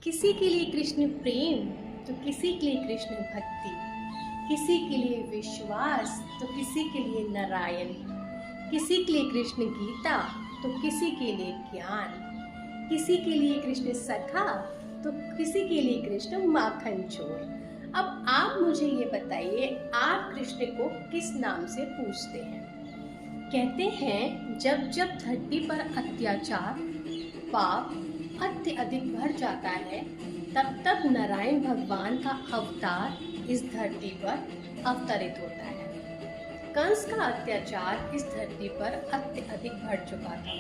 किसी के लिए कृष्ण प्रेम तो किसी के लिए कृष्ण भक्ति, किसी के लिए विश्वास तो किसी के लिए नारायण, किसी के लिए कृष्ण गीता तो किसी के लिए ज्ञान, किसी के लिए कृष्ण सखा तो किसी के लिए कृष्ण माखन चोर। अब आप मुझे ये बताइए, आप कृष्ण को किस नाम से पूछते हैं? कहते हैं जब जब धरती पर अत्याचार पाप अत्यधिक बढ़ जाता है, तब तब नारायण भगवान का अवतार इस धरती पर अवतरित होता है। कंस का अत्याचार इस धरती पर अत्यधिक बढ़ चुका था।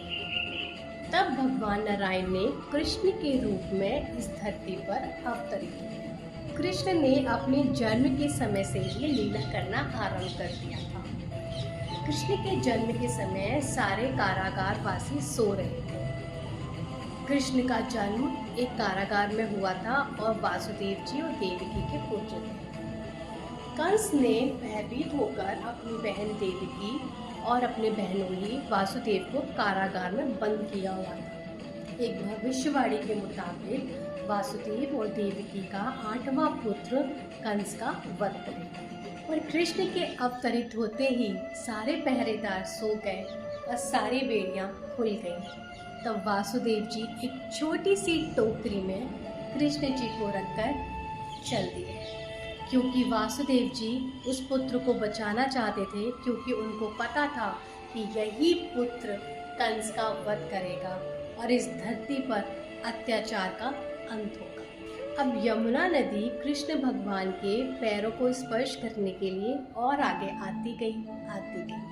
तब भगवान नारायण ने कृष्ण के रूप में इस धरती पर अवतरित हुए। कृष्ण ने अपने जन्म के समय से ही लीला करना आरंभ कर दिया था। कृष्ण के जन्म के समय सारे कारागार वासी सो रहे थे। कृष्ण का जन्म एक कारागार में हुआ था और वासुदेव जी और देवकी के पुत्र थे। कंस ने भयभीत होकर अपनी बहन देवकी और अपने बहनोई वासुदेव को कारागार में बंद किया हुआ था। एक भविष्यवाणी के मुताबिक वासुदेव और देवकी का 8वां पुत्र कंस का वध करेगा। और कृष्ण के अवतरित होते ही सारे पहरेदार सो गए और सारी बेड़ियां खुल गईं। तब वासुदेव जी एक छोटी सी टोकरी में कृष्ण जी को रखकर चल दिए, क्योंकि वासुदेव जी उस पुत्र को बचाना चाहते थे, क्योंकि उनको पता था कि यही पुत्र कंस का वध करेगा और इस धरती पर अत्याचार का अंत होगा। अब यमुना नदी कृष्ण भगवान के पैरों को स्पर्श करने के लिए और आगे आती गई।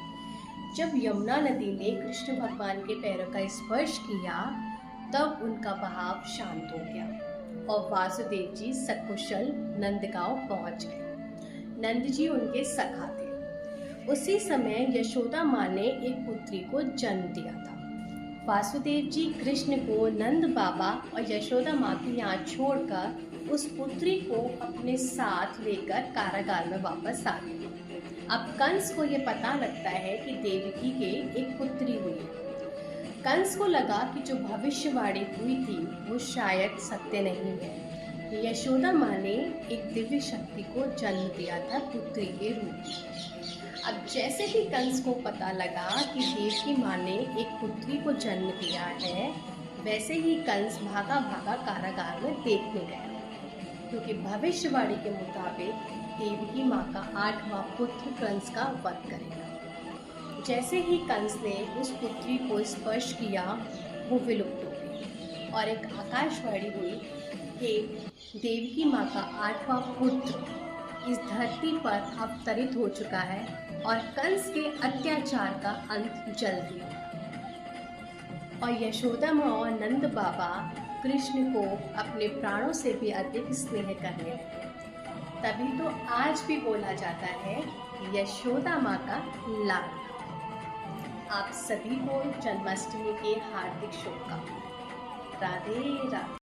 जब यमुना नदी ने कृष्ण भगवान के पैरों का स्पर्श किया, तब उनका बहाव शांत हो गया और वासुदेव जी सकुशल नंदगांव पहुंच गए। नंद जी उनके सखा थे। उसी समय यशोदा माँ ने एक पुत्री को जन्म दिया था। वासुदेव जी कृष्ण को नंद बाबा और यशोदा माँ के यहाँ छोड़कर उस पुत्री को अपने साथ लेकर कारागार में वापस आ गए। अब कंस को ये पता लगता है कि देवकी के एक पुत्री हुई है। कंस को लगा कि जो भविष्यवाणी हुई थी वो शायद सत्य नहीं है। यशोदा माँ ने एक दिव्य शक्ति को जन्म दिया था पुत्री के रूप में। अब जैसे ही कंस को पता लगा कि देवकी माँ ने एक पुत्री को जन्म दिया है, वैसे ही कंस भागा भागा कारागार में देखने गया, क्योंकि भविष्यवाणी के मुताबिक देवकी माँ का 8वां पुत्र कंस का वध करेगा। जैसे ही कंस ने उस पुत्री को स्पर्श किया, वो विलुप्त हो गई और एक आकाशवाणी हुई कि देवकी माँ का 8वां पुत्र इस धरती पर अवतरित हो चुका है और कंस के अत्याचार का अंत जल्दी होगा। और यशोदा माँ और नंद बाबा कृष्ण को अपने प्राणों से भी अधिक स्नेह करने लगे। तभी तो आज भी बोला जाता है यशोदा माँ का लाल। आप सभी को जन्माष्टमी के हार्दिक शुभकामनाएं। राधे राधे।